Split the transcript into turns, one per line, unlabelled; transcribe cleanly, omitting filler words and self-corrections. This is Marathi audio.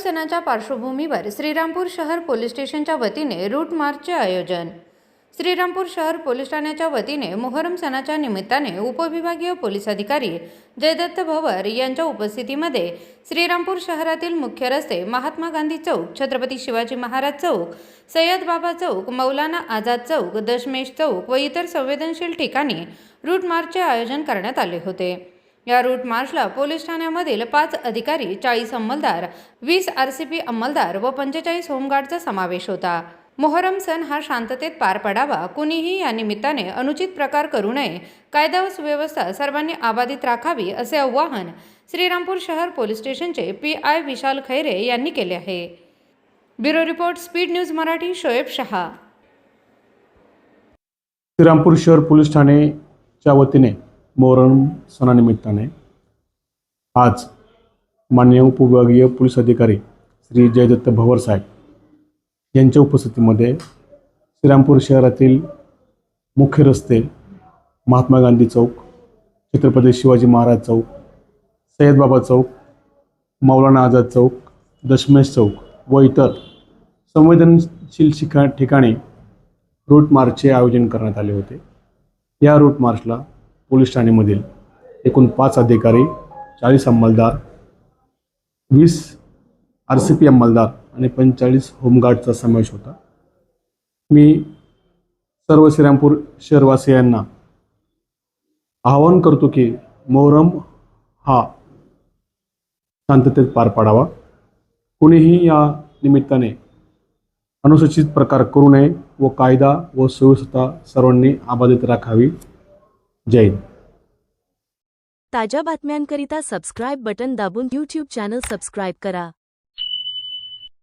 सणाच्या पार्श्वभूमीवर श्रीरामपूर शहर पोलीस स्टेशनच्या वतीने रूट मार्चचे आयोजन। श्रीरामपूर शहर पोलीस ठाण्याच्या वतीने मोहरम सणाच्या निमित्ताने उपविभागीय पोलीस अधिकारी जयदत्त भवर यांच्या उपस्थितीमध्ये श्रीरामपूर शहरातील मुख्य रस्ते महात्मा गांधी चौक, छत्रपती शिवाजी महाराज चौक, सय्यद बाबा चौक, मौलाना आझाद चौक, दशमेश चौक व इतर संवेदनशील ठिकाणी रूट मार्चचे आयोजन करण्यात आले होते। या रूट मार्चला पोलीस ठाण्यामधील 5 अधिकारी, 40 अंमलदार, 20 RCP अंमलदार व 45 होमगार्डचा समावेश होता। मोहरम सण हा शांततेत पार पडावा, कुणीही या निमित्ताने अनुचित प्रकार करू नये, कायदा व सुव्यवस्था सर्वांनी अबाधित राखावी असे आवाहन श्रीरामपूर शहर पोलीस स्टेशनचे PI विशाल खैरे यांनी केले आहे। Bureau report, speed news Marathi, Shoaib Shah.
Shrirampur शहर पोलीस ठाणेच्या वतीने मोहरम सणानिमित्ताने आज माननीय उपविभागीय पोलीस अधिकारी श्री जयदत्त भवर साहेब यांच्या उपस्थितीमध्ये श्रीरामपूर शहरातील मुख्य रस्ते महात्मा गांधी चौक, छत्रपती शिवाजी महाराज चौक, सय्यद बाबा चौक, मौलाना आझाद चौक, दशमेश चौक व इतर संवेदनशील ठिकाणी रूट मार्चचे आयोजन करण्यात आले होते। या रूट मार्चला पोलीस ठाण्यामधील एकूण 5 अधिकारी, 40 अंमलदार, 20 RCP अंमलदार आणि 45 होमगार्डचा समावेश होता। मी सर्व श्रीरामपूर शहरवासियांना आवाहन करतो की मोहरम हा शांततेत पार पाडावा, कुणीही या निमित्ताने अनुचित प्रकार करू नये व कायदा व सुव्यवस्था सर्वांनी अबाधित राखावी। जय हिंद।
ताज्या बातम्यांकरिता सबस्क्राइब बटन दाबून YouTube चॅनल सबस्क्राइब करा।